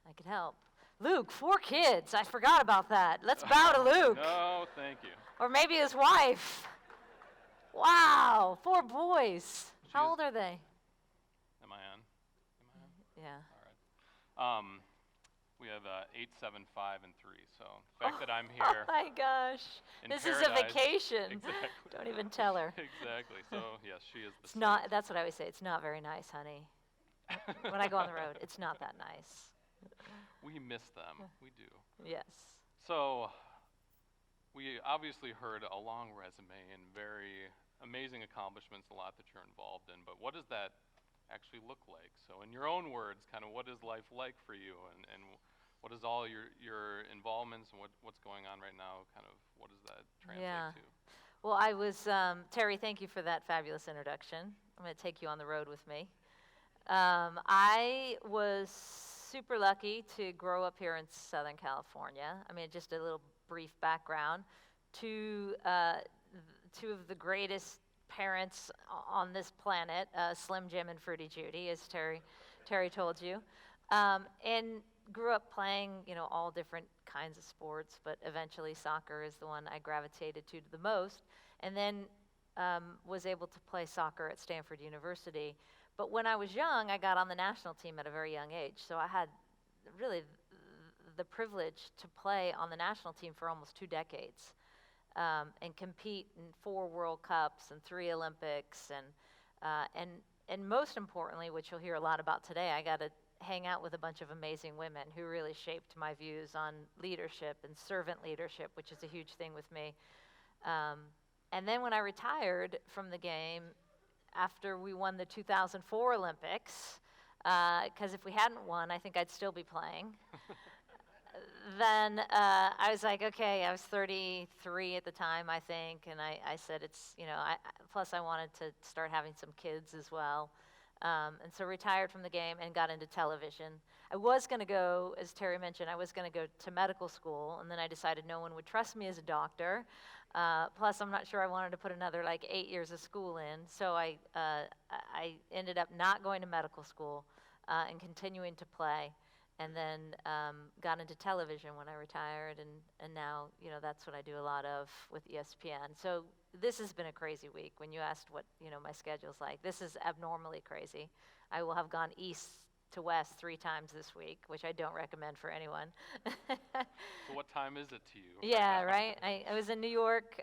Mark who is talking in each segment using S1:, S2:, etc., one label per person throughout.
S1: I can help. Luke, 4 kids. I forgot about that. Let's bow to Luke.
S2: No, thank you.
S1: Or maybe his wife. Wow, 4 boys. How old are they?
S2: Am I on?
S1: Yeah.
S2: All right. We have 8, 7, 5, and 3. So the fact that I'm here.
S1: Oh my gosh. This is a vacation.
S2: Exactly.
S1: Don't even tell her.
S2: Exactly. So yes, she is the
S1: It's not, that's what I always say. It's not very nice, honey. When I go on the road, it's not that nice.
S2: We miss them. We do.
S1: Yes.
S2: So we obviously heard a long resume and very amazing accomplishments, a lot that you're involved in, but what does that actually look like? So in your own words, kind of what is life like for you, and what is all your involvements, and what's going on right now, kind of what does that translate to?
S1: Well, I was, Terry, thank you for that fabulous introduction. I'm going to take you on the road with me. I was super lucky to grow up here in Southern California. I mean, just a little brief background. Two of the greatest parents on this planet, Slim Jim and Fruity Judy, as Terry told you, and grew up playing, all different kinds of sports, but eventually soccer is the one I gravitated to the most, and then was able to play soccer at Stanford University. But when I was young, I got on the national team at a very young age, so I had really the privilege to play on the national team for almost 2 decades. And compete in 4 World Cups and 3 Olympics, and most importantly, which you'll hear a lot about today, I got to hang out with a bunch of amazing women who really shaped my views on leadership and servant leadership, which is a huge thing with me. And then when I retired from the game, after we won the 2004 Olympics, because if we hadn't won, I think I'd still be playing. Then I was like, okay, I was 33 at the time, I think, and I said it's, plus I wanted to start having some kids as well. And so retired from the game and got into television. I was going to go, as Terry mentioned, I was going to go to medical school, and then I decided no one would trust me as a doctor. Plus, I'm not sure I wanted to put another 8 years of school in, so I ended up not going to medical school and continuing to play. And then got into television when I retired, and now, that's what I do a lot of with ESPN. So this has been a crazy week. When you asked what, my schedule's like, this is abnormally crazy. I will have gone east to west 3 times this week, which I don't recommend for anyone.
S2: So what time is it to you?
S1: Yeah, right? I was in New York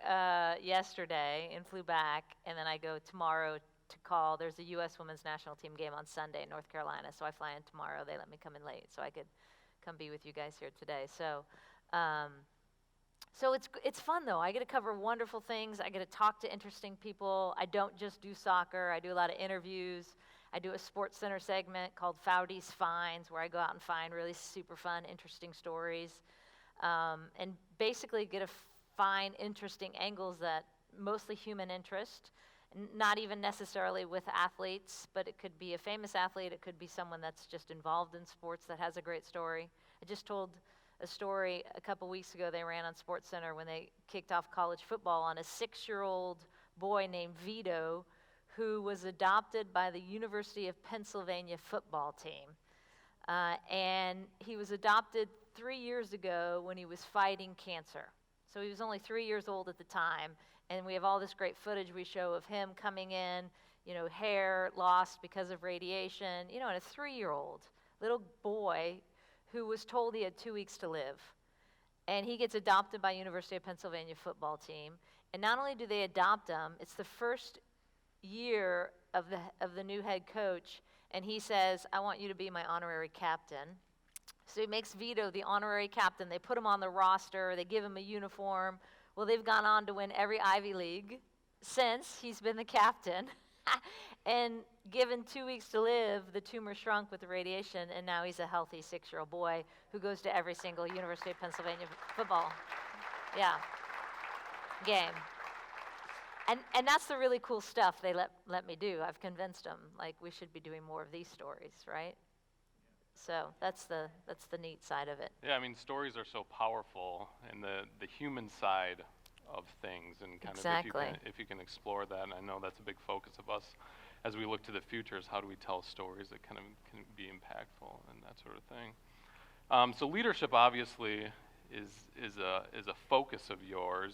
S1: yesterday and flew back, and then I go tomorrow to call. There's a U.S. Women's National Team game on Sunday in North Carolina, so I fly in tomorrow. They let me come in late so I could come be with you guys here today. So it's fun, though. I get to cover wonderful things. I get to talk to interesting people. I don't just do soccer. I do a lot of interviews. I do a Sports Center segment called Foudy's Finds, where I go out and find really super fun, interesting stories, and basically get to find interesting angles that mostly human interest, not even necessarily with athletes, but it could be a famous athlete. It could be someone that's just involved in sports that has a great story. I just told a story a couple weeks ago they ran on SportsCenter when they kicked off college football on a 6-year-old boy named Vito who was adopted by the University of Pennsylvania football team. And he was adopted 3 years ago when he was fighting cancer. So he was only 3 years old at the time. And we have all this great footage we show of him coming in, hair lost because of radiation, and a 3-year-old little boy who was told he had 2 weeks to live. And he gets adopted by University of Pennsylvania football team. And not only do they adopt him, it's the first year of the new head coach, and he says, I want you to be my honorary captain. So he makes Vito the honorary captain. They put him on the roster. They give him a uniform. Well, they've gone on to win every Ivy League since he's been the captain. And given 2 weeks to live, the tumor shrunk with the radiation, and now he's a healthy 6-year-old boy who goes to every single University of Pennsylvania football game. And that's the really cool stuff they let me do. I've convinced them, we should be doing more of these stories, right? So that's the neat side of it.
S2: Yeah, I mean, stories are so powerful, and the human side of things, and kind
S1: exactly.
S2: of if you can explore that, and I know that's a big focus of us as we look to the future, is how do we tell stories that kind of can be impactful and that sort of thing. So leadership obviously is a focus of yours.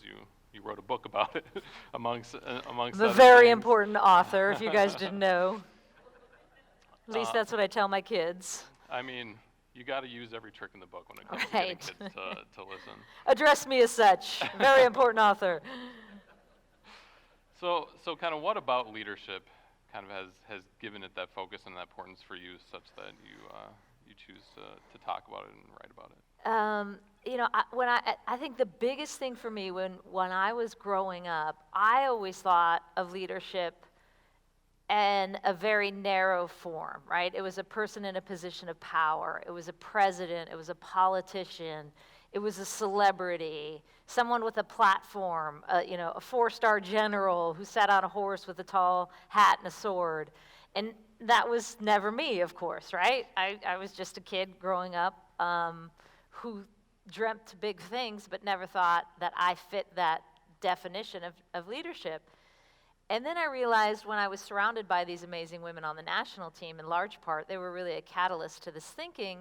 S2: You wrote a book about it, amongst
S1: The
S2: other
S1: very
S2: things.
S1: important author, if you guys didn't know. At least that's what I tell my kids.
S2: I mean, you got to use every trick in the book when it comes to
S1: Right.
S2: getting kids to listen.
S1: Address me as such. Very important author.
S2: So kind of what about leadership kind of has given it that focus and that importance for you, such that you choose to talk about it and write about it?
S1: I think the biggest thing for me when I was growing up, I always thought of leadership in a very narrow form, right? It was a person in a position of power. It was a president. It was a politician. It was a celebrity, someone with a platform, a 4-star general who sat on a horse with a tall hat and a sword. And that was never me, of course, right? I was just a kid growing up who dreamt big things but never thought that I fit that definition of leadership. And then I realized when I was surrounded by these amazing women on the national team, in large part, they were really a catalyst to this thinking,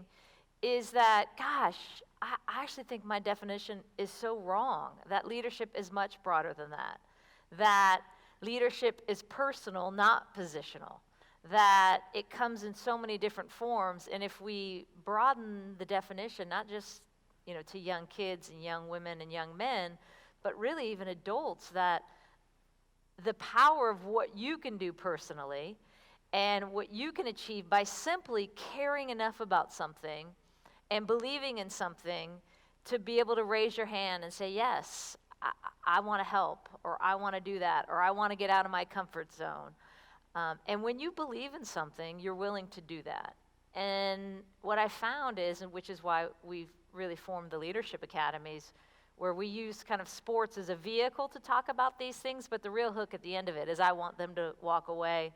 S1: is that, gosh, I actually think my definition is so wrong, that leadership is much broader than that, that leadership is personal, not positional, that it comes in so many different forms, and if we broaden the definition, not just to young kids and young women and young men, but really even adults, that the power of what you can do personally and what you can achieve by simply caring enough about something and believing in something to be able to raise your hand and say, yes, I want to help, or I want to do that, or I want to get out of my comfort zone. And when you believe in something, you're willing to do that. And what I found is, and which is why we've really formed the Leadership Academies, where we use kind of sports as a vehicle to talk about these things, but the real hook at the end of it is I want them to walk away.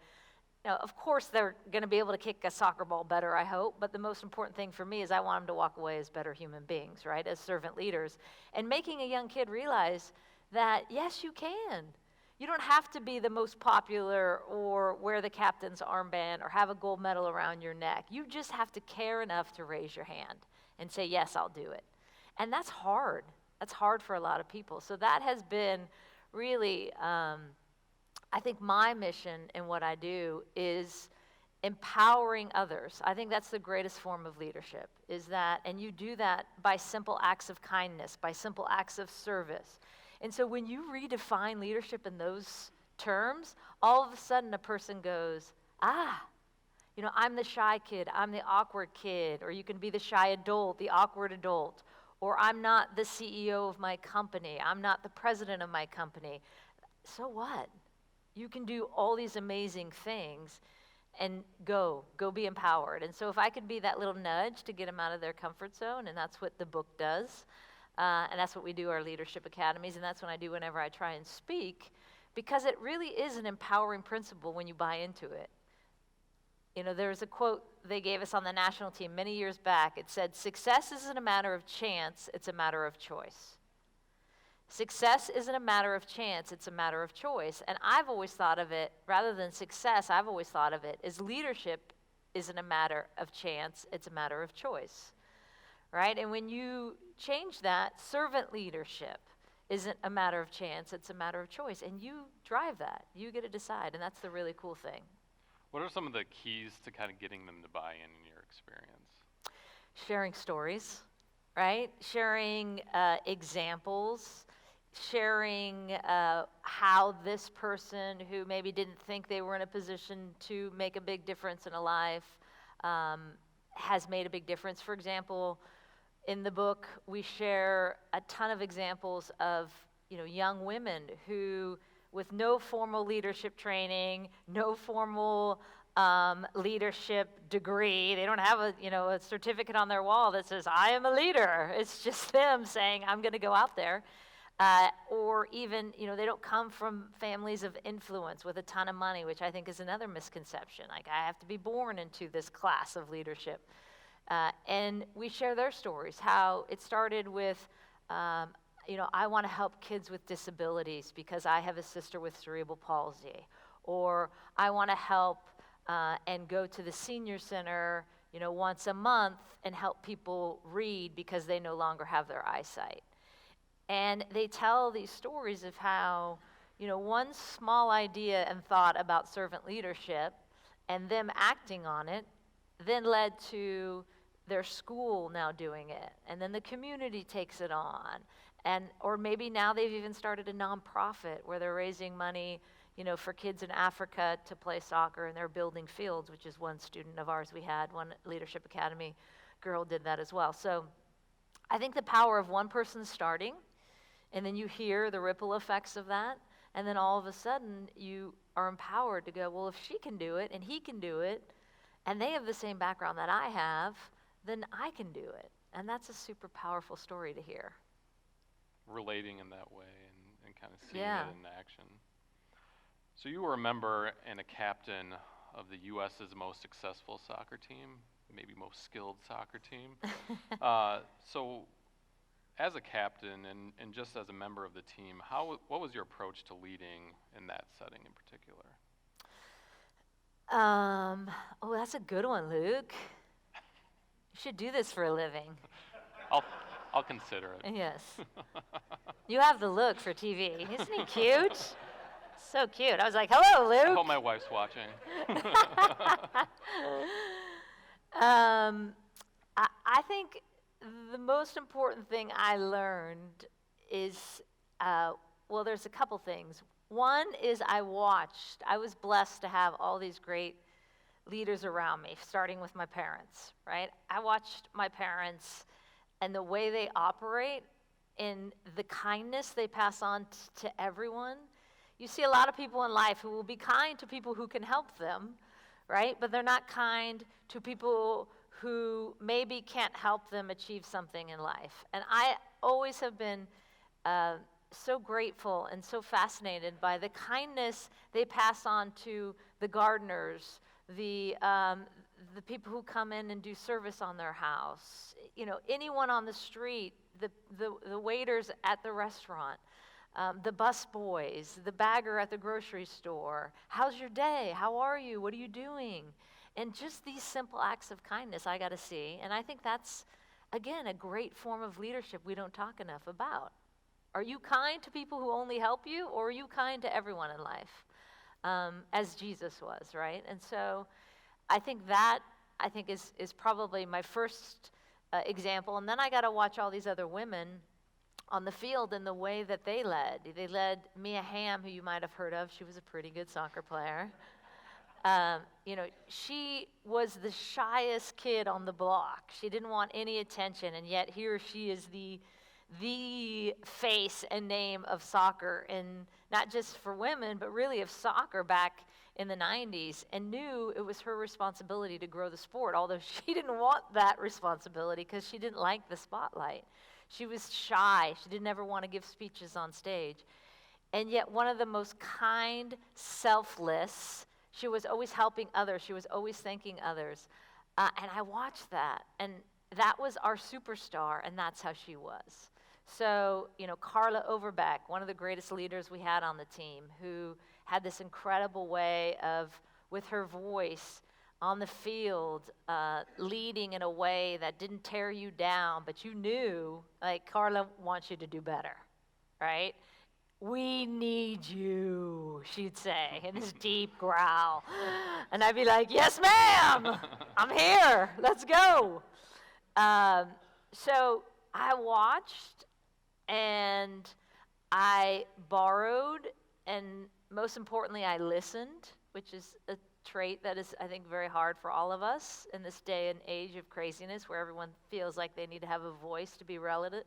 S1: Of course, they're going to be able to kick a soccer ball better, I hope, but the most important thing for me is I want them to walk away as better human beings, right, as servant leaders. And making a young kid realize that, yes, you can. You don't have to be the most popular or wear the captain's armband or have a gold medal around your neck. You just have to care enough to raise your hand and say, yes, I'll do it. And that's hard. That's hard for a lot of people. So that has been really, I think my mission in what I do is empowering others. I think that's the greatest form of leadership, is that, and you do that by simple acts of kindness, by simple acts of service. And so when you redefine leadership in those terms, all of a sudden a person goes, I'm the shy kid, I'm the awkward kid, or you can be the shy adult, the awkward adult, or I'm not the CEO of my company, I'm not the president of my company. So what? You can do all these amazing things and go be empowered. And so if I could be that little nudge to get them out of their comfort zone, and that's what the book does, and that's what we do, our Leadership Academies, and that's what I do whenever I try and speak, because it really is an empowering principle when you buy into it. There's a quote they gave us on the national team many years back. It said, "Success isn't a matter of chance, it's a matter of choice." Success isn't a matter of chance, it's a matter of choice. And I've always thought of it, rather than success, I've always thought of it as leadership isn't a matter of chance, it's a matter of choice, right? And when you change that, servant leadership isn't a matter of chance, it's a matter of choice. And you drive that, you get to decide, and that's the really cool thing.
S2: What are some of the keys to kind of getting them to buy in your experience?
S1: Sharing stories, right? Sharing examples, sharing how this person who maybe didn't think they were in a position to make a big difference in a life has made a big difference. For example, in the book, we share a ton of examples of young women who, with no formal leadership training, no formal leadership degree. They don't have a certificate on their wall that says, I am a leader. It's just them saying, I'm going to go out there. Or even, they don't come from families of influence with a ton of money, which I think is another misconception. Like, I have to be born into this class of leadership. And we share their stories, how it started with, I want to help kids with disabilities because I have a sister with cerebral palsy. Or I want to help and go to the senior center, once a month and help people read because they no longer have their eyesight. And they tell these stories of how, one small idea and thought about servant leadership and them acting on it then led to their school now doing it, and then the community takes it on, or maybe now they've even started a nonprofit where they're raising money, for kids in Africa to play soccer, and they're building fields, which is one student of ours we had, one Leadership Academy girl did that as well. So I think the power of one person starting, and then you hear the ripple effects of that, and then all of a sudden you are empowered to go, well, if she can do it and he can do it, and they have the same background that I have, then I can do it. And that's a super powerful story to hear.
S2: Relating in that way and kind of seeing
S1: Yeah.
S2: it in action. So you were a member and a captain of the U.S.'s most successful soccer team, maybe most skilled soccer team. So as a captain and just as a member of the team, what was your approach to leading in that setting in particular?
S1: Oh, that's a good one, Luke. You should do this for a living.
S2: I'll consider it.
S1: Yes. You have the look for TV. Isn't he cute? So cute. I was like, hello,
S2: I
S1: Luke.
S2: hope my wife's watching.
S1: I think the most important thing I learned is, there's a couple things. One is I was blessed to have all these great leaders around me, starting with my parents, right? I watched my parents and the way they operate and the kindness they pass on to everyone. You see a lot of people in life who will be kind to people who can help them, right? But they're not kind to people who maybe can't help them achieve something in life. And I always have been so grateful and so fascinated by the kindness they pass on to the gardeners, the people who come in and do service on their house, anyone on the street, the waiters at the restaurant, the bus boys, the bagger at the grocery store. How's your day? How are you? What are you doing? And just these simple acts of kindness I got to see. And I think that's, again, a great form of leadership we don't talk enough about. Are you kind to people who only help you, or are you kind to everyone in life, as Jesus was, right? And so I think that, is probably my first example. And then I got to watch all these other women on the field and the way that they led. They led Mia Hamm, who you might have heard of. She was a pretty good soccer player. She was the shyest kid on the block. She didn't want any attention, and yet here she is the face and name of soccer, and not just for women, but really of soccer back in the 90s, and knew it was her responsibility to grow the sport, although she didn't want that responsibility because she didn't like the spotlight. She was shy. She didn't ever want to give speeches on stage. And yet one of the most kind, selfless, she was always helping others. She was always thanking others. And I watched that, and that was our superstar, and that's how she was. So, Carla Overbeck, one of the greatest leaders we had on the team, who had this incredible way of, with her voice on the field, leading in a way that didn't tear you down, but you knew, like, Carla wants you to do better, right? We need you, she'd say, in this deep growl. And I'd be like, yes, ma'am, I'm here, let's go. So I watched, and I borrowed, and most importantly, I listened, which is a trait that is, I think, very hard for all of us in this day and age of craziness where everyone feels like they need to have a voice to be relevant.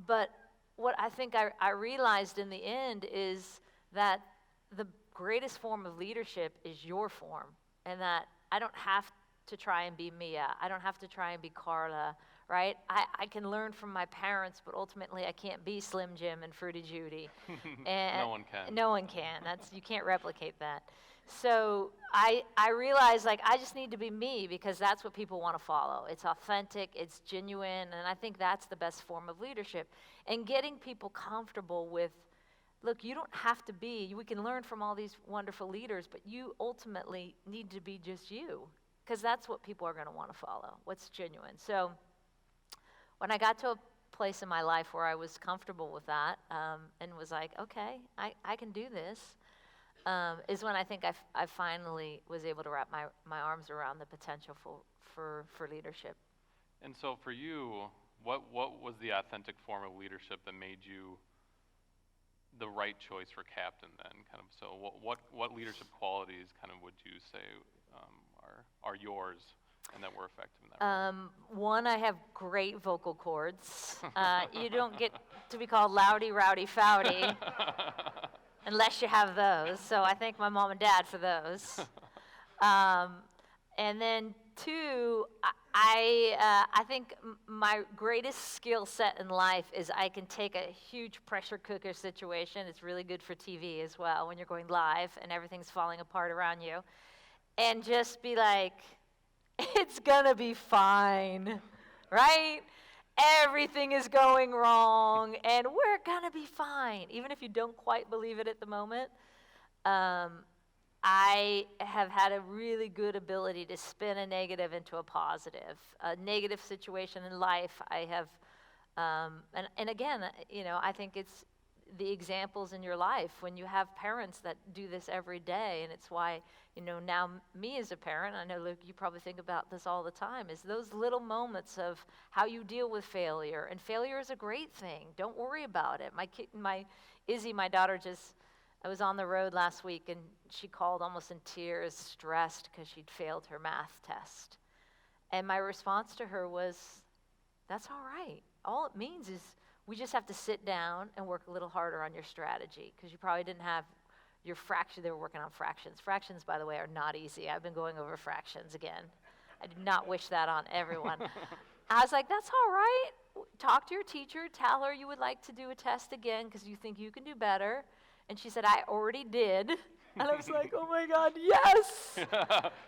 S1: But what I think I realized in the end is that the greatest form of leadership is your form, and that I don't have to try and be Mia. I don't have to try and be Carla, right? I can learn from my parents, but ultimately I can't be Slim Jim and Fruity Judy. And
S2: No one can.
S1: No one can. You can't replicate that. So I realized, like, I just need to be me, because that's what people want to follow. It's authentic, it's genuine, and I think that's the best form of leadership. And getting people comfortable with look, you don't have to be, we can learn from all these wonderful leaders, but you ultimately need to be just you, because that's what people are going to want to follow, what's genuine. So when I got to a place in my life where I was comfortable with that, and was like, okay, I can do this, is when I think I finally was able to wrap my arms around the potential for leadership.
S2: And so for you, what was the authentic form of leadership that made you the right choice for captain then? Kind of, so what leadership qualities kind of would you say are yours and that were effective in that role?
S1: One, I have great vocal cords. You don't get to be called loudy, rowdy, foudy unless you have those. So I thank my mom and dad for those. And then two, I think my greatest skill set in life is I can take a huge pressure cooker situation. It's really good for TV as well when you're going live and everything's falling apart around you. And just be like, it's gonna be fine, right? Everything is going wrong, and we're gonna be fine, even if you don't quite believe it at the moment. I have had a really good ability to spin a negative into a positive. A negative situation in life, I have, and again, I think it's the examples in your life when you have parents that do this every day, and it's why, now me as a parent, I know, Luke, you probably think about this all the time, is those little moments of how you deal with failure. And failure is a great thing. Don't worry about it. Izzy, my daughter, I was on the road last week, and she called almost in tears, stressed because she'd failed her math test. And my response to her was, that's all right. All it means is we just have to sit down and work a little harder on your strategy, because you probably didn't have your fraction. They were working on fractions. Fractions, by the way, are not easy. I've been going over fractions again. I do not wish that on everyone. I was like, that's all right. Talk to your teacher. Tell her you would like to do a test again because you think you can do better. And she said, I already did. And I was like, oh my God, yes!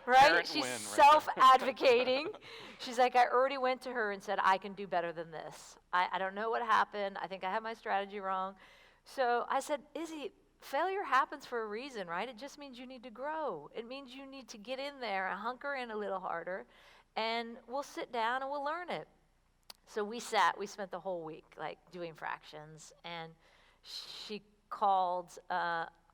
S1: Right? She's self-advocating. She's like, I already went to her and said, I can do better than this. I don't know what happened. I think I have my strategy wrong. So I said, Izzy, failure happens for a reason, right? It just means you need to grow. It means you need to get in there and hunker in a little harder, and we'll sit down and we'll learn it. So we spent the whole week doing fractions, and she called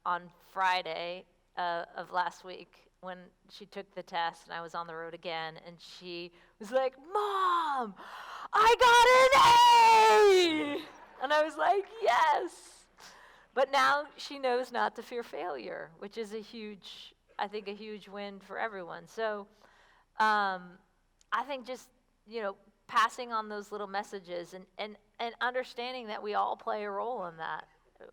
S1: on Friday of last week when she took the test, and I was on the road again, and she was like, Mom, I got an A! And I was like, yes! But now she knows not to fear failure, which is a huge win for everyone. So I think just, passing on those little messages and understanding that we all play a role in that,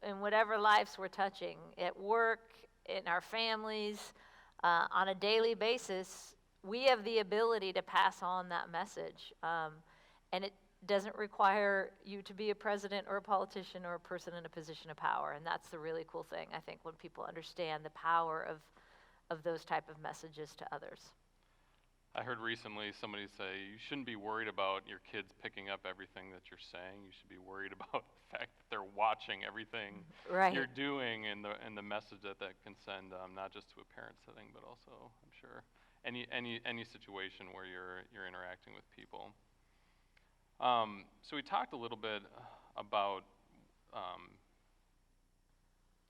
S1: in whatever lives we're touching, at work, in our families, on a daily basis, we have the ability to pass on that message. And it doesn't require you to be a president or a politician or a person in a position of power. And that's the really cool thing, I think, when people understand the power of those type of messages to others.
S2: I heard recently somebody say you shouldn't be worried about your kids picking up everything that you're saying. You should be worried about the fact that they're watching everything you're doing and the message that can send, not just to a parent setting, but also, I'm sure, any situation where you're interacting with people. So we talked a little bit about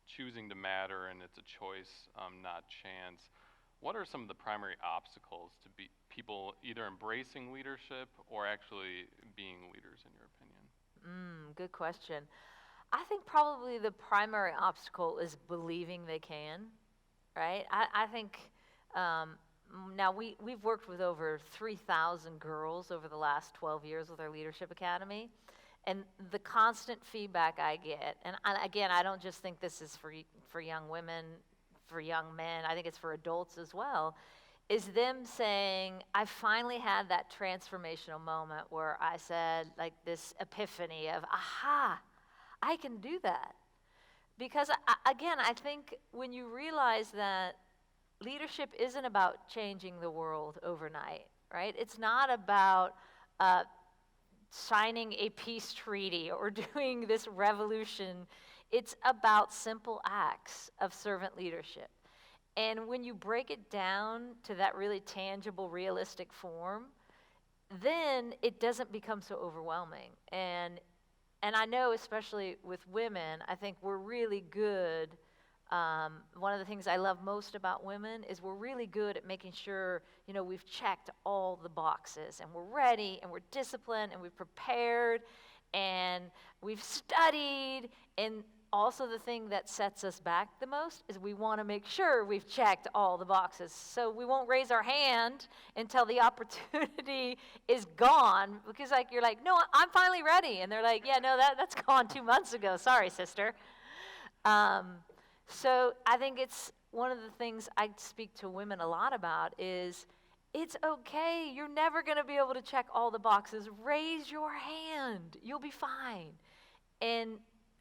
S2: choosing to matter, and it's a choice, not chance. What are some of the primary obstacles to people either embracing leadership or actually being leaders, in your opinion?
S1: Good question. I think probably the primary obstacle is believing they can, right? I think now we've worked with over 3,000 girls over the last 12 years with our Leadership Academy. And the constant feedback I get, and again, I don't just think this is for young women, for young men, I think it's for adults as well, is them saying, I finally had that transformational moment where I said, this epiphany of, aha, I can do that. Because again, I think when you realize that leadership isn't about changing the world overnight, right? It's not about signing a peace treaty or doing this revolution It's about simple acts of servant leadership. And when you break it down to that really tangible, realistic form, then it doesn't become so overwhelming. And I know, especially with women, I think we're really good. One of the things I love most about women is we're really good at making sure, we've checked all the boxes and we're ready and we're disciplined and we've prepared and we've studied. And also the thing that sets us back the most is we want to make sure we've checked all the boxes. So we won't raise our hand until the opportunity is gone, because you're like, no, I'm finally ready. And they're like, yeah, no, that's gone 2 months ago. Sorry, sister. So I think it's one of the things I speak to women a lot about is it's okay. You're never going to be able to check all the boxes. Raise your hand. You'll be fine. And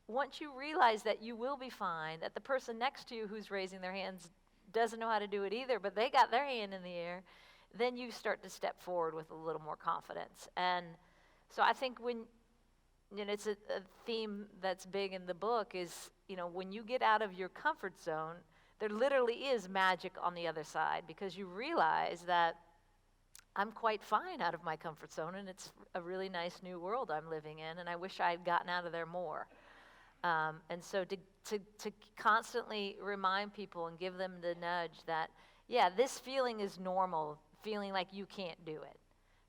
S1: once you realize that you will be fine, that the person next to you who's raising their hands doesn't know how to do it either, but they got their hand in the air, then you start to step forward with a little more confidence. And so I think when, it's a theme that's big in the book is, when you get out of your comfort zone, there literally is magic on the other side, because you realize that I'm quite fine out of my comfort zone, and it's a really nice new world I'm living in, and I wish I had gotten out of there more. And so to constantly remind people and give them the nudge that, yeah, this feeling is normal, feeling like you can't do it,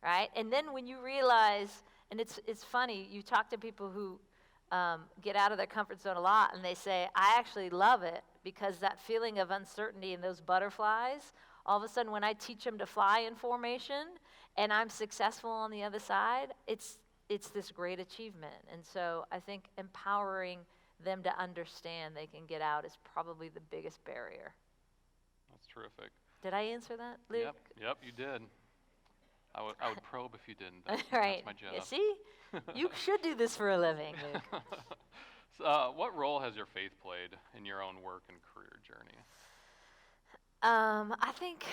S1: right? And then when you realize, and it's funny, you talk to people who get out of their comfort zone a lot, and they say, I actually love it, because that feeling of uncertainty and those butterflies, all of a sudden when I teach them to fly in formation and I'm successful on the other side, it's this great achievement. And so I think empowering them to understand they can get out is probably the biggest barrier.
S2: That's terrific.
S1: Did I answer that, Luke?
S2: Yep, you did. I would probe if you didn't.
S1: Right.
S2: That's my job.
S1: Yeah, see? You should do this for a living, Luke.
S2: So, what role has your faith played in your own work and career journey?
S1: I think,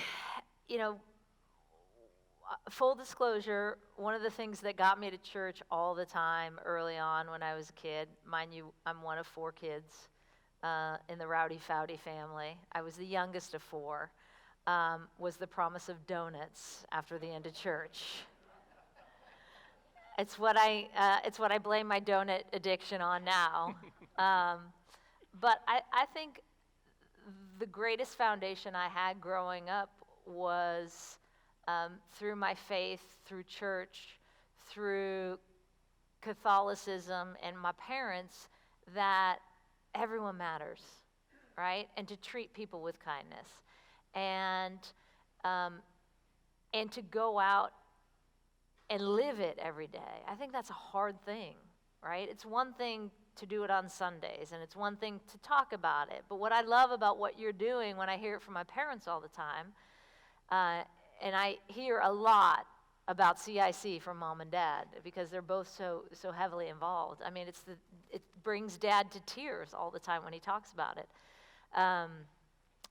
S1: full disclosure, one of the things that got me to church all the time early on when I was a kid, mind you, I'm one of 4 kids in the rowdy Foudy family. I was the youngest of 4, was the promise of donuts after the end of church. It's what I blame my donut addiction on now. But I think the greatest foundation I had growing up was through my faith, through church, through Catholicism, and my parents, that everyone matters, right? And to treat people with kindness, and to go out and live it every day. I think that's a hard thing, right? It's one thing to do it on Sundays, and it's one thing to talk about it. But what I love about what you're doing, when I hear it from my parents all the time, and I hear a lot about CIC from mom and dad, because they're both so heavily involved. I mean, it brings dad to tears all the time when he talks about it.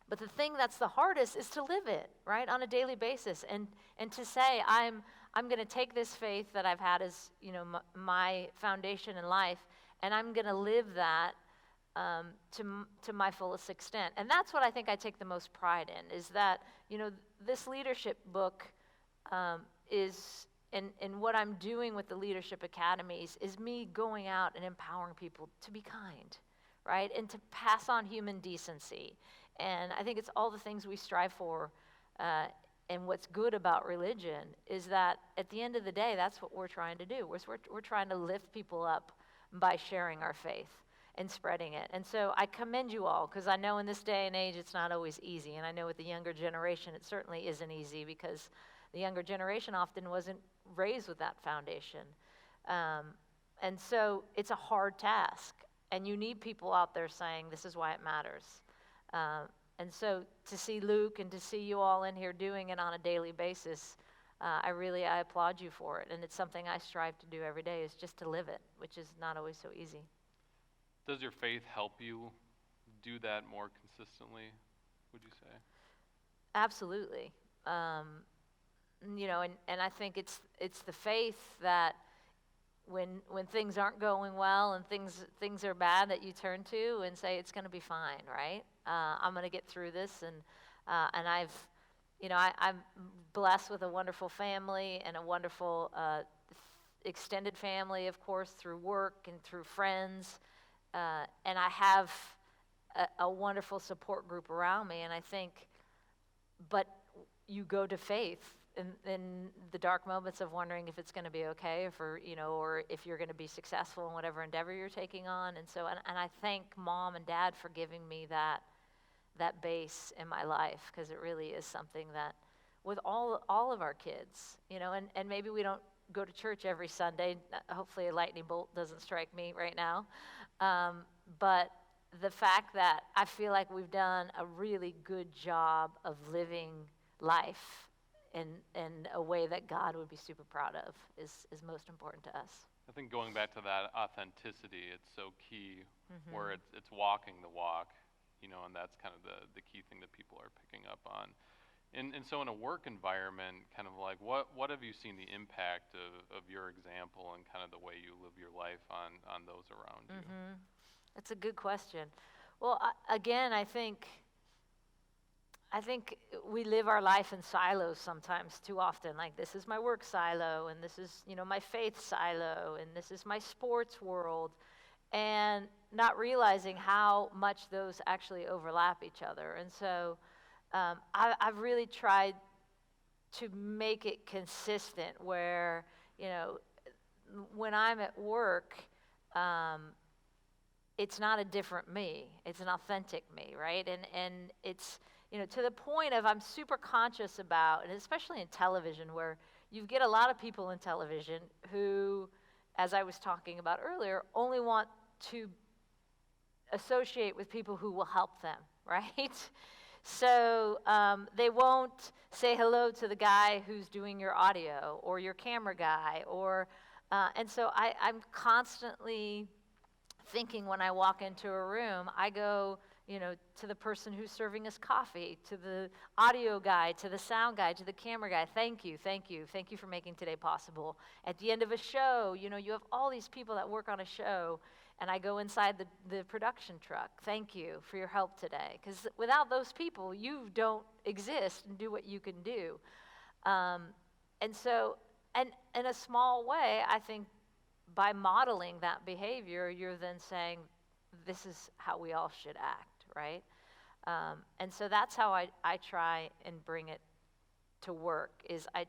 S1: But the thing that's the hardest is to live it, right, on a daily basis, and to say, I'm going to take this faith that I've had as, my foundation in life, and I'm going to live that to my fullest extent. And that's what I think I take the most pride in, is that, this leadership book is, and what I'm doing with the Leadership Academies is me going out and empowering people to be kind, right, and to pass on human decency. And I think it's all the things we strive for. And what's good about religion is that at the end of the day, that's what we're trying to do. We're trying to lift people up by sharing our faith and spreading it. And so I commend you all, because I know in this day and age it's not always easy. And I know with the younger generation it certainly isn't easy, because the younger generation often wasn't raised with that foundation. And so it's a hard task. And you need people out there saying, this is why it matters. And so to see Luke and to see you all in here doing it on a daily basis, I applaud you for it. And it's something I strive to do every day, is just to live it, which is not always so easy.
S2: Does your faith help you do that more consistently, would you say?
S1: Absolutely. And I think it's the faith that when things aren't going well and things are bad, that you turn to and say it's going to be fine, right? I'm going to get through this, and I'm blessed with a wonderful family and a wonderful extended family, of course, through work and through friends, and I have a wonderful support group around me, and I think, but you go to faith in the dark moments of wondering if it's going to be okay, or if you're going to be successful in whatever endeavor you're taking on. And so, and I thank Mom and Dad for giving me that base in my life, because it really is something that, with all of our kids, and maybe we don't go to church every Sunday. Hopefully a lightning bolt doesn't strike me right now. But the fact that I feel like we've done a really good job of living life in a way that God would be super proud of is most important to us.
S2: I think going back to that authenticity, it's so key, where it's walking the walk, and that's kind of the key thing that people are picking up on. And so in a work environment, kind of like, what have you seen the impact of your example and kind of the way you live your life on those around you?
S1: That's a good question. Well, again, I think we live our life in silos sometimes too often. Like, this is my work silo, and this is, my faith silo, and this is my sports world, and not realizing how much those actually overlap each other. And so I've really tried to make it consistent where, when I'm at work, it's not a different me. It's an authentic me, right? And it's, to the point of, I'm super conscious about, and especially in television, where you get a lot of people in television who, as I was talking about earlier, only want to associate with people who will help them, right? So they won't say hello to the guy who's doing your audio, or your camera guy, and so I'm constantly thinking, when I walk into a room, I go, to the person who's serving us coffee, to the audio guy, to the sound guy, to the camera guy. Thank you for making today possible. At the end of a show, you have all these people that work on a show, and I go inside the production truck. Thank you for your help today, because without those people, you don't exist and do what you can do. And so, and in a small way, I think, by modeling that behavior, you're then saying, this is how we all should act, right? And so that's how I try and bring it to work, is I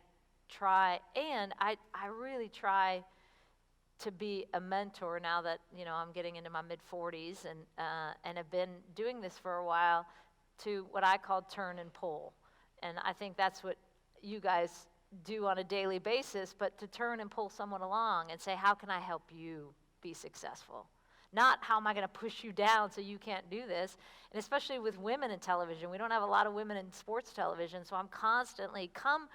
S1: really try to be a mentor now that, I'm getting into my mid-40s and have been doing this for a while, to what I call turn and pull. And I think that's what you guys do on a daily basis, but to turn and pull someone along and say, how can I help you be successful? Not, how am I going to push you down so you can't do this? And especially with women in television, we don't have a lot of women in sports television, so I'm constantly, come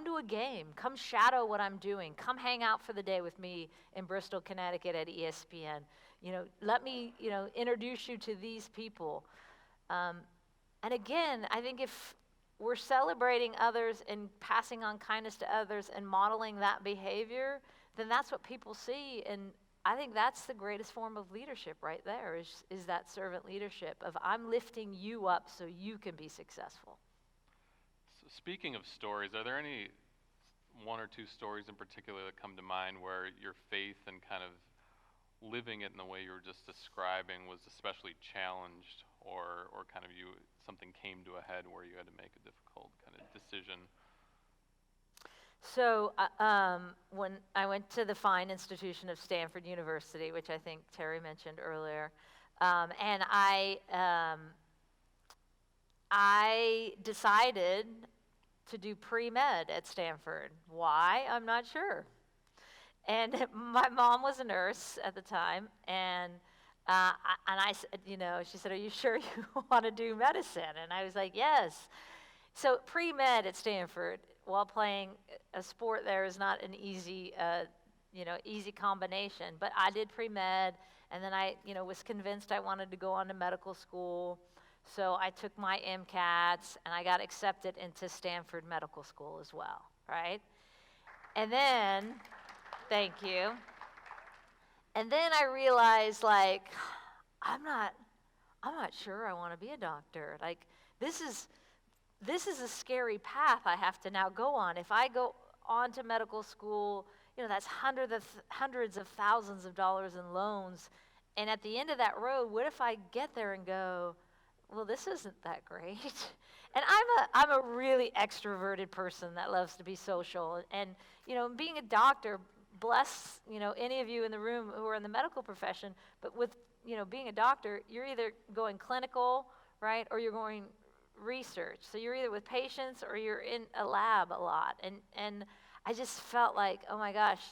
S1: to a game, come shadow what I'm doing, come hang out for the day with me in Bristol, Connecticut at ESPN. Let me, introduce you to these people. And again, I think if we're celebrating others and passing on kindness to others and modeling that behavior, then that's what people see. And I think that's the greatest form of leadership right there, is that servant leadership of, I'm lifting you up so you can be successful.
S2: So speaking of stories, are there any one or two stories in particular that come to mind where your faith and kind of living it in the way you were just describing was especially challenged, or kind of something came to a head where you had to make a difficult kind of decision?
S1: So when I went to the fine institution of Stanford University, which I think Terry mentioned earlier, and I decided to do pre-med at Stanford. Why? I'm not sure. And my mom was a nurse at the time, and I said, she said, "Are you sure you want to do medicine?" And I was like, "Yes." So pre-med at Stanford, while playing a sport there, is not an easy combination. But I did pre-med, and then I, was convinced I wanted to go on to medical school. So I took my MCATs, and I got accepted into Stanford Medical School as well, right? And then, thank you. And then I realized, like, I'm not sure I want to be a doctor. Like, this is a scary path I have to now go on. If I go on to medical school, that's hundreds of thousands of dollars in loans. And at the end of that road, what if I get there and go, well, this isn't that great? And I'm a really extroverted person that loves to be social. And, being a doctor, bless, any of you in the room who are in the medical profession, but with, being a doctor, you're either going clinical, right, or you're going research. So you're either with patients or you're in a lab a lot. And I just felt like, oh my gosh,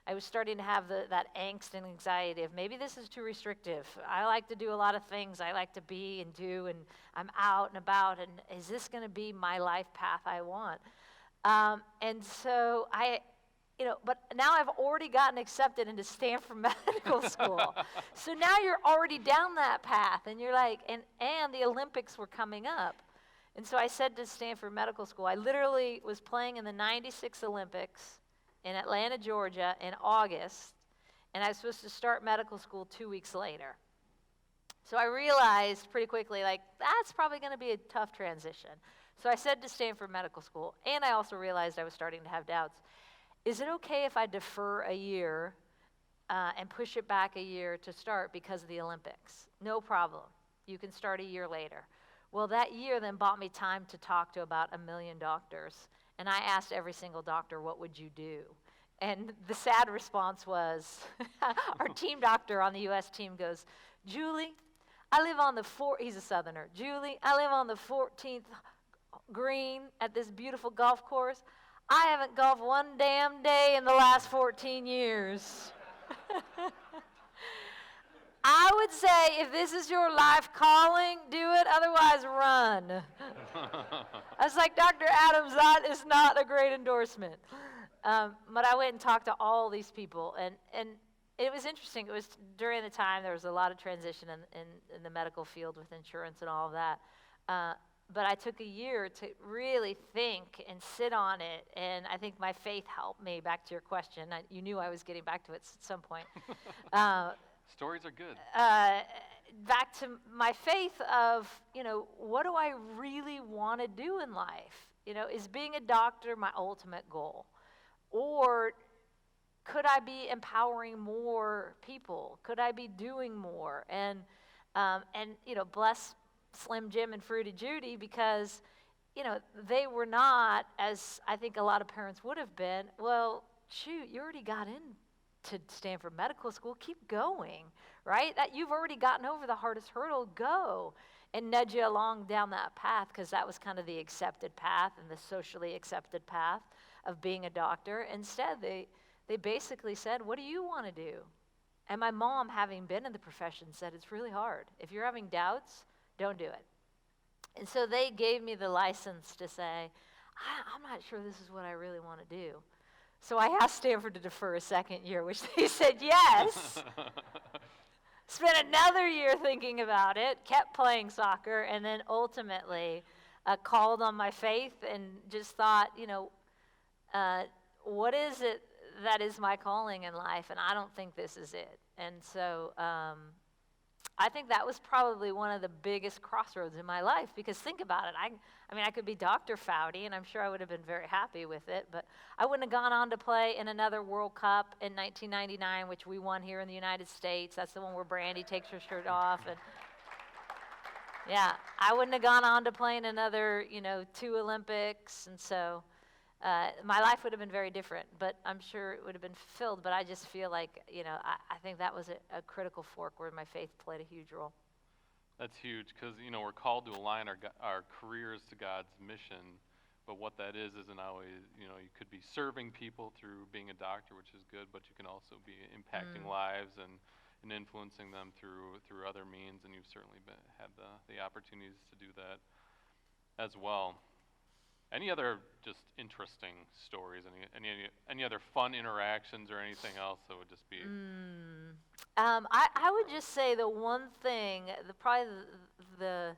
S1: I was starting to have that angst and anxiety of maybe this is too restrictive. I like to do a lot of things. I like to be and do, and I'm out and about. And is this going to be my life path I want? And so but now I've already gotten accepted into Stanford Medical School. So now you're already down that path, and you're like, and the Olympics were coming up. And so I said to Stanford Medical School, I literally was playing in the '96 Olympics in Atlanta, Georgia in August, and I was supposed to start medical school 2 weeks later. So I realized pretty quickly, like, that's probably going to be a tough transition. So I said to Stanford Medical School, and I also realized I was starting to have doubts, is it okay if I defer a year and push it back a year to start because of the Olympics? No problem. You can start a year later. Well, that year then bought me time to talk to about 1 million doctors. And I asked every single doctor, what would you do? And the sad response was, our team doctor on the U.S. team goes, Julie, I live on he's a Southerner. Julie, I live on the 14th green at this beautiful golf course. I haven't golfed one damn day in the last 14 years. I would say, if this is your life calling, do it, otherwise run. I was like, Dr. Adams, that is not a great endorsement. But I went and talked to all these people, and it was interesting. It was during the time there was a lot of transition in the medical field with insurance and all of that. But I took a year to really think and sit on it, and I think my faith helped me. Back to your question, you knew I was getting back to it at some point.
S2: Stories are good.
S1: Back to my faith of, what do I really want to do in life? Is being a doctor my ultimate goal? Or could I be empowering more people? Could I be doing more? And bless Slim Jim and Fruity Judy, because, they were not, as I think a lot of parents would have been, well, shoot, you already got into Stanford Medical School, keep going, right? That you've already gotten over the hardest hurdle, go, and nudge you along down that path, because that was kind of the accepted path and the socially accepted path of being a doctor. Instead, they basically said, what do you want to do? And my mom, having been in the profession, said, it's really hard. If you're having doubts, don't do it. And so they gave me the license to say, I'm not sure this is what I really want to do. So I asked Stanford to defer a second year, which they said yes. Spent another year thinking about it, kept playing soccer, and then ultimately called on my faith and just thought, what is it that is my calling in life? And I don't think this is it. And so I think that was probably one of the biggest crossroads in my life, because think about it. I could be Dr. Foudy, and I'm sure I would have been very happy with it, but I wouldn't have gone on to play in another World Cup in 1999, which we won here in the United States. That's the one where Brandy takes her shirt off. And yeah, I wouldn't have gone on to play in another, 2 Olympics, and so my life would have been very different, but I'm sure it would have been fulfilled. But I just feel like, I think that was a critical fork where my faith played a huge role.
S2: That's huge, because we're called to align our careers to God's mission, but what that isn't always. You could be serving people through being a doctor, which is good, but you can also be impacting lives and influencing them through other means, and you've certainly had the opportunities to do that as well. Any other just interesting stories? Any other fun interactions or anything else that would just be?
S1: I would just say the one thing, the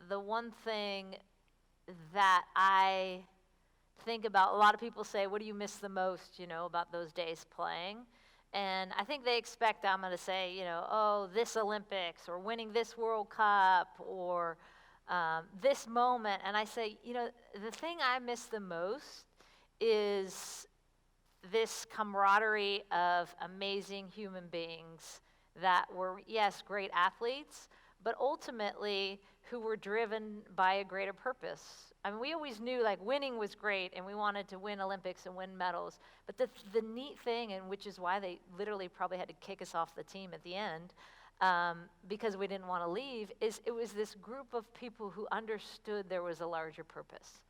S1: one thing that I think about. A lot of people say, "What do you miss the most?" About those days playing, And I think they expect I'm going to say, oh, this Olympics or winning this World Cup or this moment. And I say, the thing I miss the most is this camaraderie of amazing human beings that were, yes, great athletes, but ultimately who were driven by a greater purpose. I mean, we always knew like winning was great and we wanted to win Olympics and win medals, but the neat thing, and which is why they literally probably had to kick us off the team at the end, because we didn't want to leave, is it was this group of people who understood there was a larger purpose.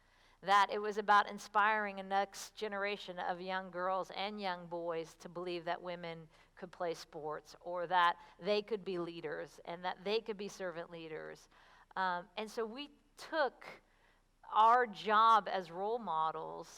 S1: That it was about inspiring a next generation of young girls and young boys to believe that women could play sports or that they could be leaders and that they could be servant leaders. And so we took our job as role models,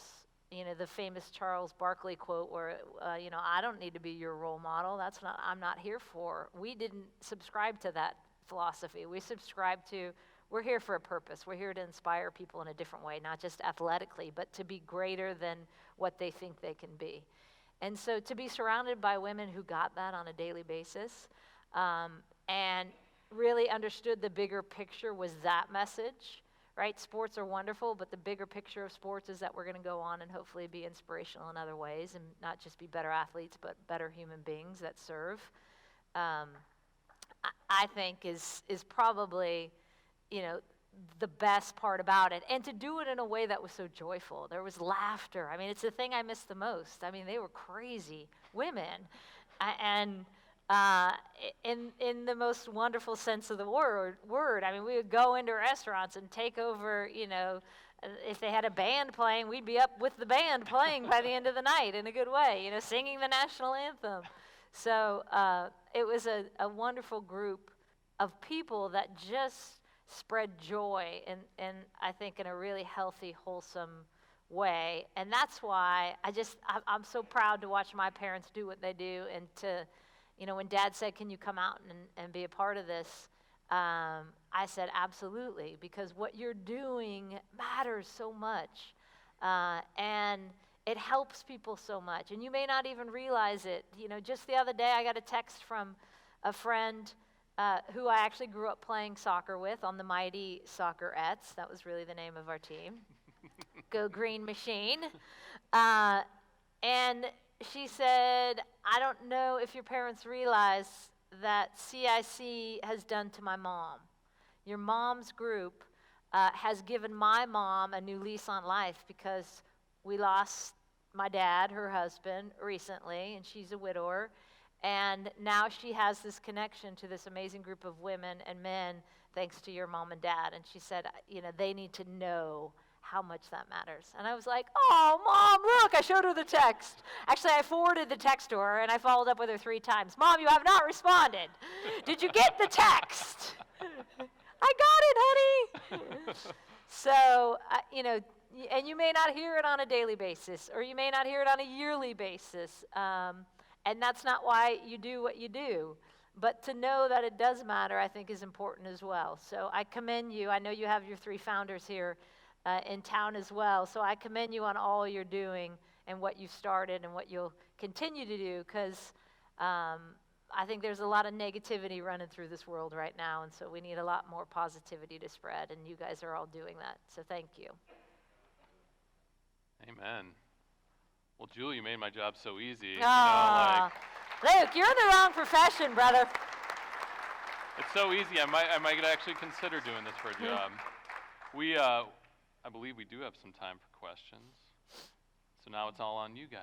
S1: the famous Charles Barkley quote where, I don't need to be your role model. I'm not here for. We didn't subscribe to that philosophy. We subscribed to, we're here for a purpose. We're here to inspire people in a different way, not just athletically, but to be greater than what they think they can be. And so to be surrounded by women who got that on a daily basis and really understood the bigger picture was that message, right? Sports are wonderful, but the bigger picture of sports is that we're going to go on and hopefully be inspirational in other ways and not just be better athletes, but better human beings that serve. I think is probably, the best part about it. And to do it in a way that was so joyful. There was laughter. I mean, it's the thing I miss the most. I mean, they were crazy women. And in the most wonderful sense of the word. I mean, we would go into restaurants and take over, if they had a band playing, we'd be up with the band playing by the end of the night in a good way, singing the national anthem. So it was a wonderful group of people that just spread joy and I think in a really healthy, wholesome way. And that's why I'm so proud to watch my parents do what they do and to, when Dad said, can you come out and be a part of this? I said, absolutely, because what you're doing matters so much. And it helps people so much. And you may not even realize it. Just the other day, I got a text from a friend who I actually grew up playing soccer with on the Mighty Soccerettes. That was really the name of our team. Go Green Machine. And she said, I don't know if your parents realize that CIC has done to my mom. Your mom's group has given my mom a new lease on life because we lost my dad, her husband, recently, and she's a widower. And now she has this connection to this amazing group of women and men thanks to your mom and dad. And she said, they need to know how much that matters. And I was like, oh, Mom, look, I showed her the text. Actually, I forwarded the text to her, and I followed up with her 3 times. Mom, you have not responded. Did you get the text? I got it, honey. So, and you may not hear it on a daily basis, or you may not hear it on a yearly basis. And that's not why you do what you do. But to know that it does matter, I think, is important as well. So I commend you. I know you have your 3 founders here in town as well. So I commend you on all you're doing and what you've started and what you'll continue to do, because I think there's a lot of negativity running through this world right now, and so we need a lot more positivity to spread, and you guys are all doing that. So thank you.
S2: Amen. Well, Julie, you made my job so easy.
S1: Luke, you're in the wrong profession, brother.
S2: It's so easy. I might actually consider doing this for a job. I believe we do have some time for questions. So now it's all on you guys.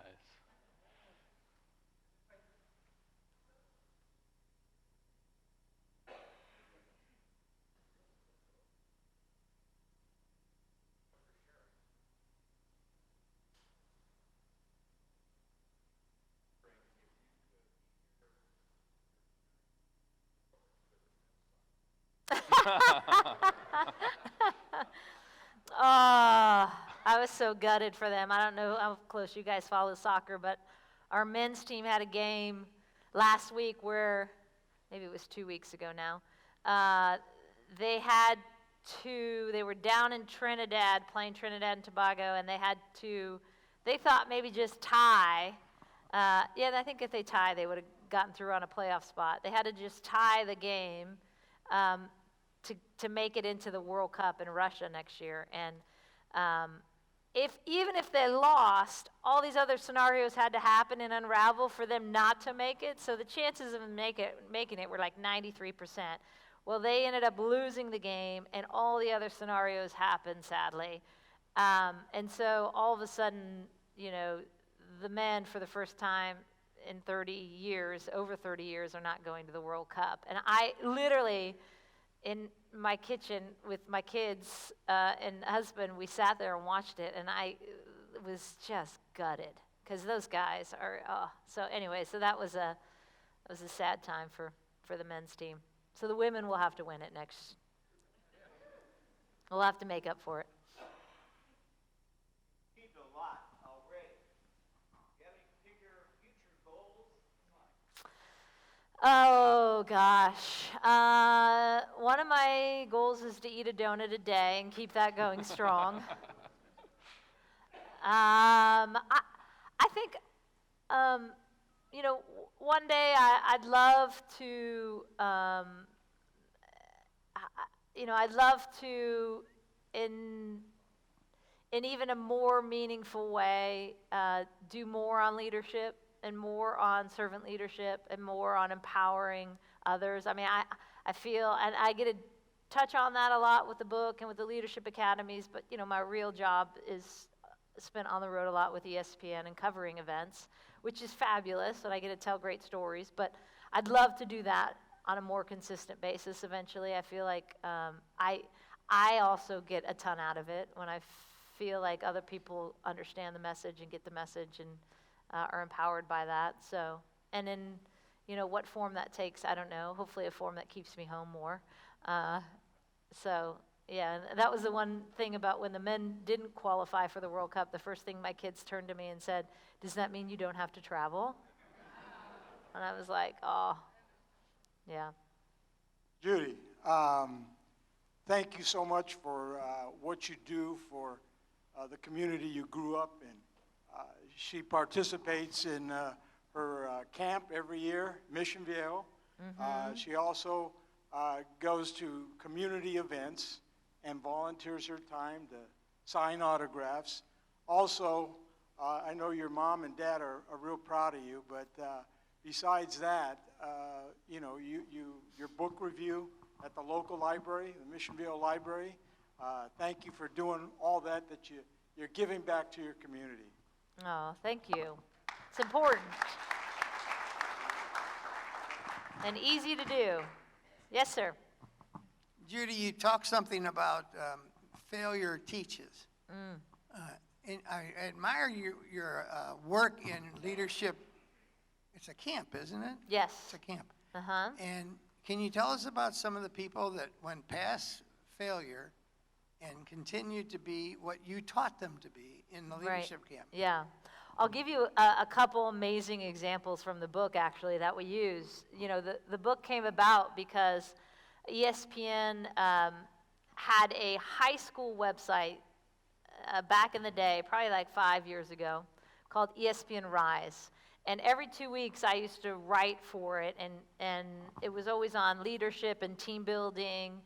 S1: I was so gutted for them. I don't know how close you guys follow soccer, but our men's team had a game last week where, maybe it was 2 weeks ago now, they were down in Trinidad, playing Trinidad and Tobago, and they thought maybe just tie Yeah, I think if they tie, they would have gotten through on a playoff spot. They had to just tie the game um, to make it into the World Cup in Russia next year. And even if they lost, all these other scenarios had to happen and unravel for them not to make it. So the chances of them making it were like 93%. Well, they ended up losing the game, and all the other scenarios happened, sadly. And so all of a sudden, the men, for the first time in 30 years, over 30 years, are not going to the World Cup. And I literally, in my kitchen with my kids and husband, we sat there and watched it, and I was just gutted because those guys are. So anyway, so that was a sad time for the men's team. So the women will have to win it next. We'll have to make up for it. Oh, gosh. One of my goals is to eat a donut a day and keep that going strong. I think, one day I'd love to, in even a more meaningful way, do more on leadership, and more on servant leadership, and more on empowering others. I mean, I feel, and I get to touch on that a lot with the book and with the leadership academies, but my real job is spent on the road a lot with ESPN and covering events, which is fabulous, and I get to tell great stories, but I'd love to do that on a more consistent basis eventually. I feel like I also get a ton out of it when I feel like other people understand the message and get the message and are empowered by that. So, and in what form that takes, I don't know. Hopefully a form that keeps me home more. So yeah, and that was the one thing about when the men didn't qualify for the World Cup. The first thing my kids turned to me and said, "Does that mean you don't have to travel?" And I was like, "Oh, yeah."
S3: Judy, thank you so much for what you do for the community you grew up in. She participates in her camp every year, Mission Viejo.
S1: Mm-hmm.
S3: She also goes to community events and volunteers her time to sign autographs. Also, I know your mom and dad are real proud of you, but besides that, your book review at the local library, the Mission Viejo Library, thank you for doing all that you're giving back to your community.
S1: Oh, thank you. It's important. And easy to do. Yes, sir.
S4: Judy, you talked something about failure teaches. And I admire your work in leadership. It's a camp, isn't it?
S1: Yes.
S4: It's a camp.
S1: Uh-huh.
S4: And can you tell us about some of the people that went past failure and continued to be what you taught them to be in the leadership camp?
S1: Yeah. I'll give you a couple amazing examples from the book, actually, that we use. The book came about because ESPN had a high school website back in the day, probably like 5 years ago, called ESPN Rise. And every 2 weeks, I used to write for it, and it was always on leadership and team building.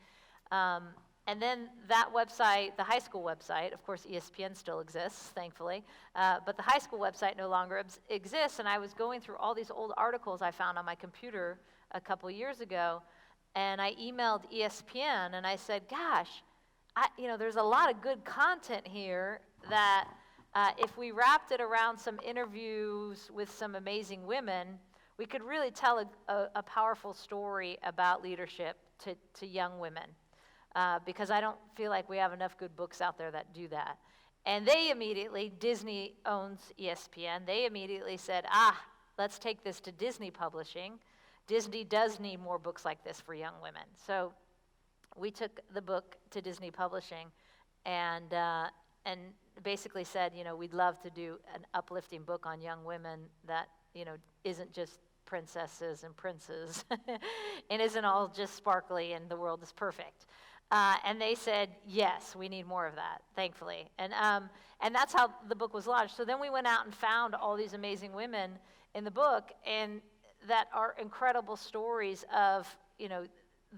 S1: And then that website, the high school website, of course, ESPN still exists, thankfully, but the high school website no longer exists, and I was going through all these old articles I found on my computer a couple years ago, and I emailed ESPN, and I said, gosh, there's a lot of good content here that if we wrapped it around some interviews with some amazing women, we could really tell a powerful story about leadership to young women. Because I don't feel like we have enough good books out there that do that. And they immediately, Disney owns ESPN, they immediately said, let's take this to Disney Publishing. Disney does need more books like this for young women. So we took the book to Disney Publishing and basically said, we'd love to do an uplifting book on young women that, isn't just princesses and princes and isn't all just sparkly and the world is perfect. And they said, yes, we need more of that, thankfully. And that's how the book was launched. So then we went out and found all these amazing women in the book, and that are incredible stories of,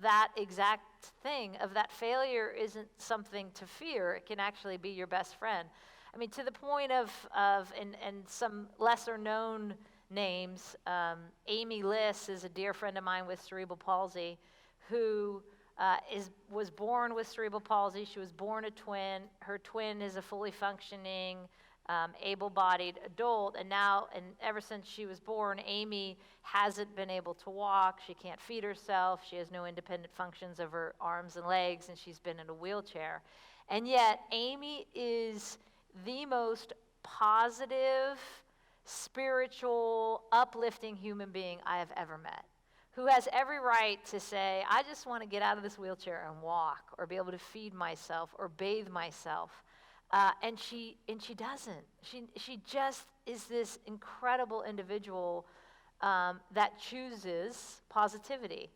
S1: that exact thing, of that failure isn't something to fear. It can actually be your best friend. I mean, to the point of and some lesser known names, Amy Liss is a dear friend of mine with cerebral palsy, who was born with cerebral palsy. She was born a twin. Her twin is a fully functioning, able-bodied adult, and ever since she was born, Amy hasn't been able to walk. She can't feed herself. She has no independent functions of her arms and legs, and she's been in a wheelchair. And yet, Amy is the most positive, spiritual, uplifting human being I have ever met, who has every right to say, I just want to get out of this wheelchair and walk, or be able to feed myself, or bathe myself. And she doesn't. She just is this incredible individual that chooses positivity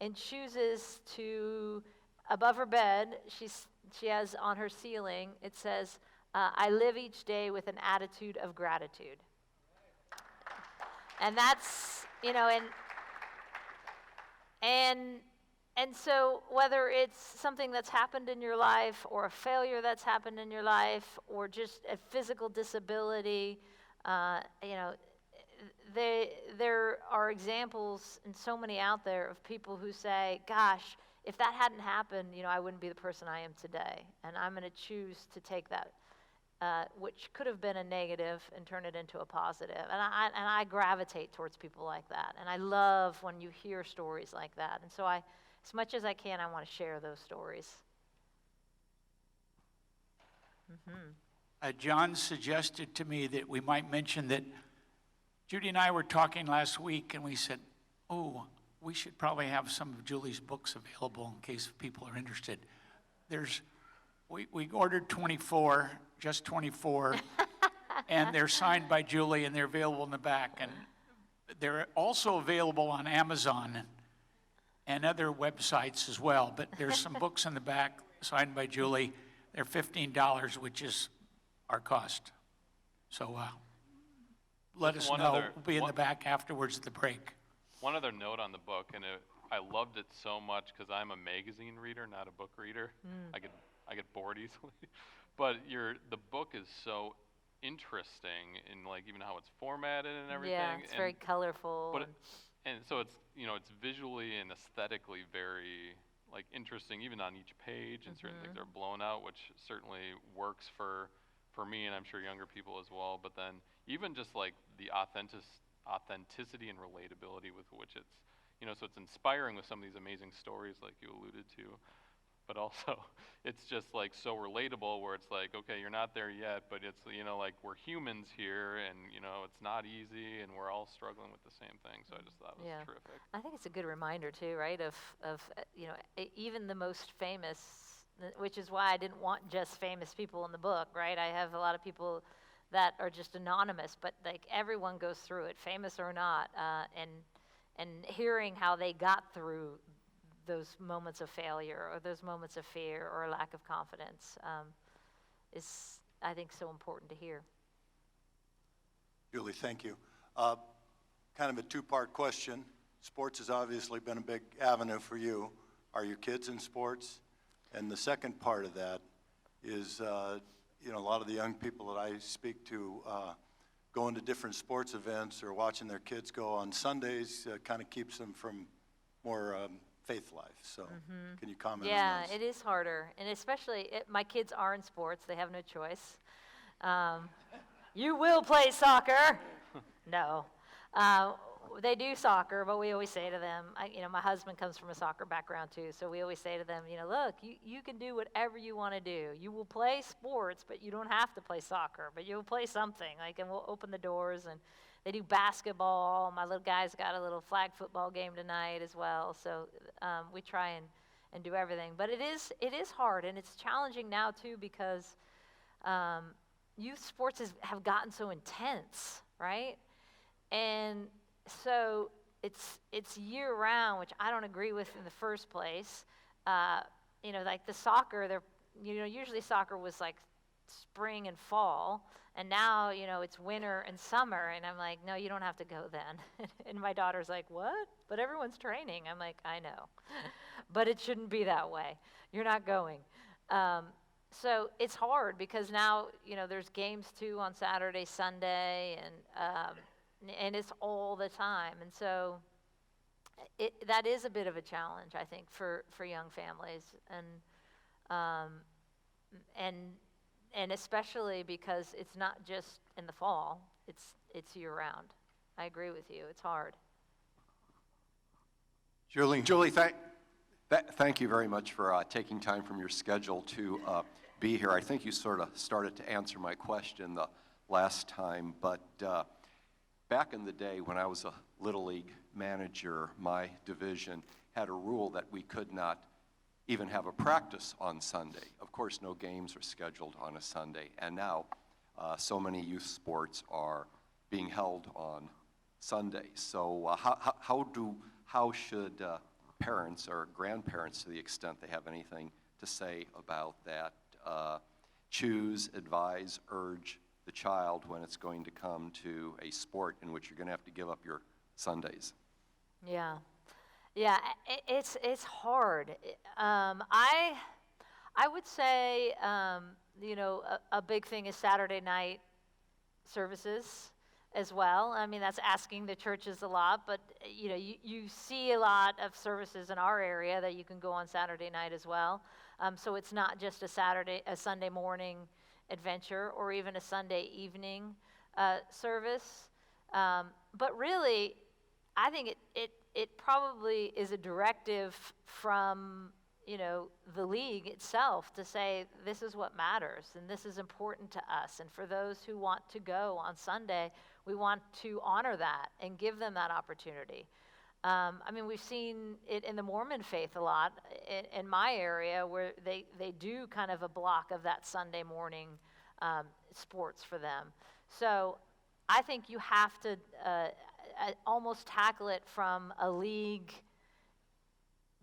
S1: and chooses to, above her bed, she has on her ceiling, it says, I live each day with an attitude of gratitude. And that's, and so whether it's something that's happened in your life, or a failure that's happened in your life, or just a physical disability, there are examples, and so many out there, of people who say, gosh, if that hadn't happened, I wouldn't be the person I am today. And I'm going to choose to take that, which could have been a negative, and turn it into a positive. And I gravitate towards people like that. And I love when you hear stories like that. And so as much as I can, I want to share those stories.
S5: John suggested to me that we might mention that Judy and I were talking last week, and we said, we should probably have some of Julie's books available in case people are interested. We ordered 24, just 24, and they're signed by Julie, and they're available in the back. And they're also available on Amazon and other websites as well. But there's some books in the back signed by Julie. They're $15, which is our cost. So let us know. We'll be in the back afterwards at the break.
S2: One other note on the book, and I loved it so much because I'm a magazine reader, not a book reader. I get bored easily. But the book is so interesting in even how it's formatted and everything.
S1: Yeah, it's very colorful.
S2: And so it's it's visually and aesthetically very interesting, even on each page, and certain things are blown out, which certainly works for me, and I'm sure younger people as well. But then even just the authenticity and relatability with which it's so it's inspiring with some of these amazing stories like you alluded to, but also it's just so relatable, where it's okay, you're not there yet, but it's we're humans here, and it's not easy, and we're all struggling with the same thing. So I just thought it was terrific.
S1: I think it's a good reminder too, right, of even the most famous, which is why I didn't want just famous people in the book, right? I have a lot of people that are just anonymous, but everyone goes through it, famous or not, and hearing how they got through those moments of failure, or those moments of fear, or lack of confidence, is, I think, so important to hear.
S6: Julie, thank you. Kind of a two-part question. Sports has obviously been a big avenue for you. Are your kids in sports? And the second part of that is, a lot of the young people that I speak to going to different sports events or watching their kids go on Sundays kind of keeps them from more faith life. So can you comment on
S1: Yeah,
S6: those?
S1: it is harder. And especially, my kids are in sports. They have no choice. You will play soccer. No. They do soccer, but we always say to them, my husband comes from a soccer background too, so we always say to them, look, you can do whatever you want to do. You will play sports, but you don't have to play soccer, but you'll play something, and we'll open the doors. And they do basketball. My little guy's got a little flag football game tonight as well, so we try and do everything. But it is hard, and it's challenging now too, because youth sports have gotten so intense, right? And so it's year round, which I don't agree with in the first place. The soccer, usually soccer was spring and fall, and now, it's winter and summer, and I'm like, no, you don't have to go then. And my daughter's like, what? But everyone's training. I'm like, I know. But it shouldn't be that way. You're not going. So it's hard because now, there's games too on Saturday, Sunday, and it's all the time. And so that is a bit of a challenge, I think, for young families, and especially because it's not just in the fall; it's year round. I agree with you; it's hard.
S6: Julie?
S7: Julie, thank you very much for taking time from your schedule to be here. I think you sort of started to answer my question the last time, but back in the day when I was a Little League manager, my division had a rule that we could not even have a practice on Sunday. Of course, no games are scheduled on a Sunday, and now so many youth sports are being held on Sundays. So how should parents or grandparents, to the extent they have anything to say about that, choose, advise, urge the child when it's going to come to a sport in which you're going to have to give up your Sundays?
S1: Yeah, it's hard. I would say a big thing is Saturday night services as well. I mean, that's asking the churches a lot, but you see a lot of services in our area that you can go on Saturday night as well. So it's not just a Sunday morning adventure or even a Sunday evening service. But really, I think it probably is a directive from the league itself to say this is what matters and this is important to us. And for those who want to go on Sunday, we want to honor that and give them that opportunity. I mean, we've seen it in the Mormon faith a lot in my area where they do kind of a block of that Sunday morning sports for them. So I think you have to almost tackle it from a league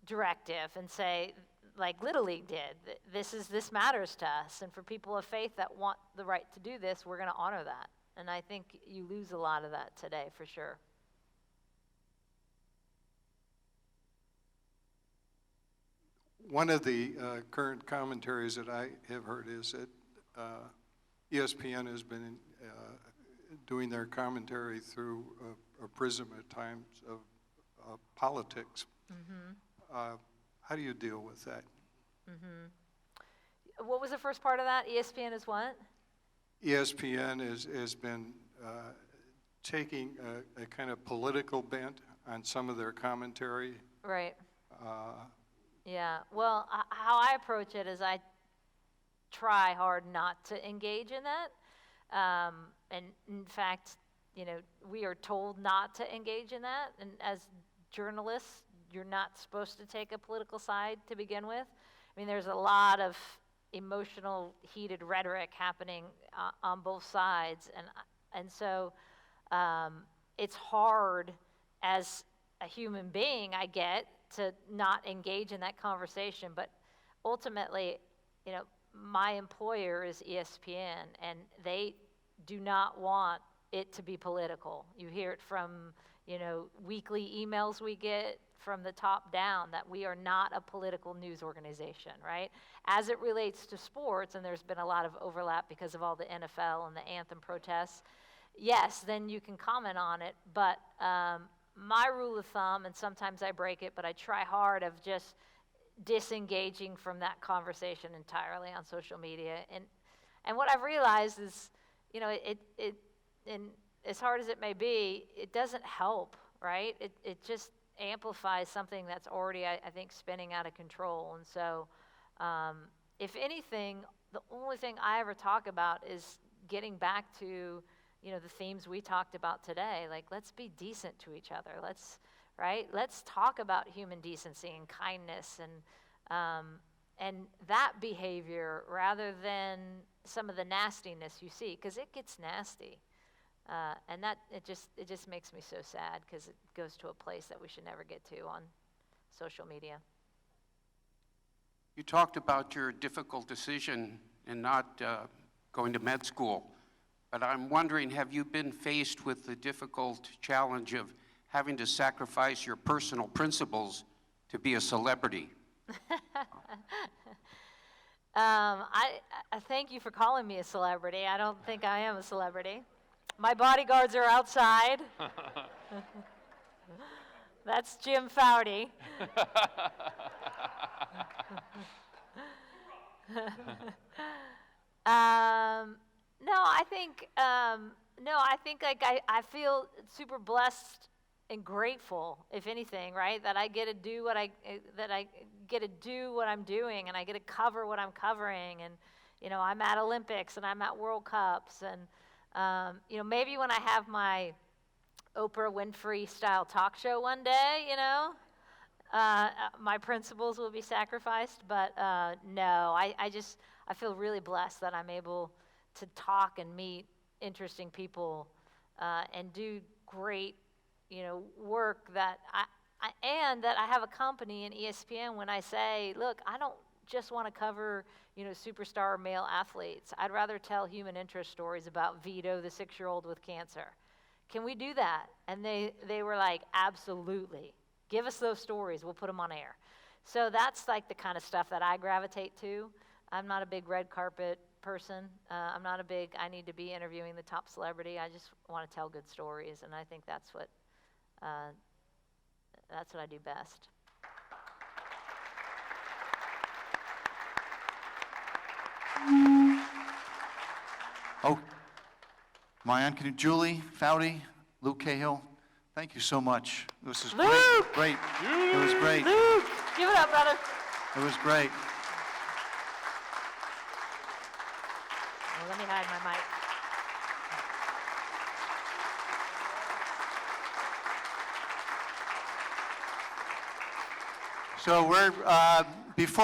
S1: directive and say, like Little League did, this matters to us, and for people of faith that want the right to do this, we're going to honor that. And I think you lose a lot of that today, for sure.
S8: One of the current commentaries that I have heard is that ESPN has been doing their commentary through a prism at times of politics. Mm-hmm. How do you deal with that?
S1: Mm-hmm. What was the first part of that? ESPN is what?
S8: ESPN has been taking a kind of political bent on some of their commentary.
S1: Right. Yeah. Well, how I approach it is I try hard not to engage in that. And in fact, we are told not to engage in that. And as journalists, you're not supposed to take a political side to begin with. I mean, there's a lot of emotional, heated rhetoric happening on both sides. And so it's hard as a human being, I get, to not engage in that conversation. But ultimately, my employer is ESPN, and they do not want it to be political. You hear it from, weekly emails we get from the top down that we are not a political news organization, right? As it relates to sports, and there's been a lot of overlap because of all the NFL and the anthem protests, yes, then you can comment on it. But my rule of thumb, and sometimes I break it, but I try hard of just disengaging from that conversation entirely on social media. And what I've realized is, and as hard as it may be, it doesn't help, right? It just amplifies something that's already, I think, spinning out of control. And so, if anything, the only thing I ever talk about is getting back to, the themes we talked about today. Like, let's be decent to each other. Let's talk about human decency and kindness and that behavior rather than some of the nastiness you see, because it gets nasty. And that it just makes me so sad because it goes to a place that we should never get to on social media.
S9: You talked about your difficult decision in not going to med school. But I'm wondering, have you been faced with the difficult challenge of having to sacrifice your personal principles to be a celebrity?
S1: I thank you for calling me a celebrity. I don't think I am a celebrity. My bodyguards are outside. That's Jim Foudy. I feel super blessed and grateful, if anything, right? That I get to do what I'm doing, and I get to cover what I'm covering, and I'm at Olympics and I'm at World Cups, and maybe when I have my Oprah Winfrey style talk show one day, my principles will be sacrificed. But no, I feel really blessed that I'm able to talk and meet interesting people and do great work that and that I have a company in ESPN. When I say, look, I don't just want to cover superstar male athletes. I'd rather tell human interest stories about Vito, the 6-year-old with cancer. Can we do that? And they were like, absolutely. Give us those stories. We'll put them on air. So that's like the kind of stuff that I gravitate to. I'm not a big red carpet person. I'm not a big, I need to be interviewing the top celebrity. I just want to tell good stories, and I think that's what I do best.
S10: Oh, Julie, Foudy, Luke Cahill, thank you so much. This is
S1: Luke!
S10: great. It was great.
S1: Luke! Give it up, brother.
S10: It was great.
S1: Well, let me hide my mic.
S10: So we're, before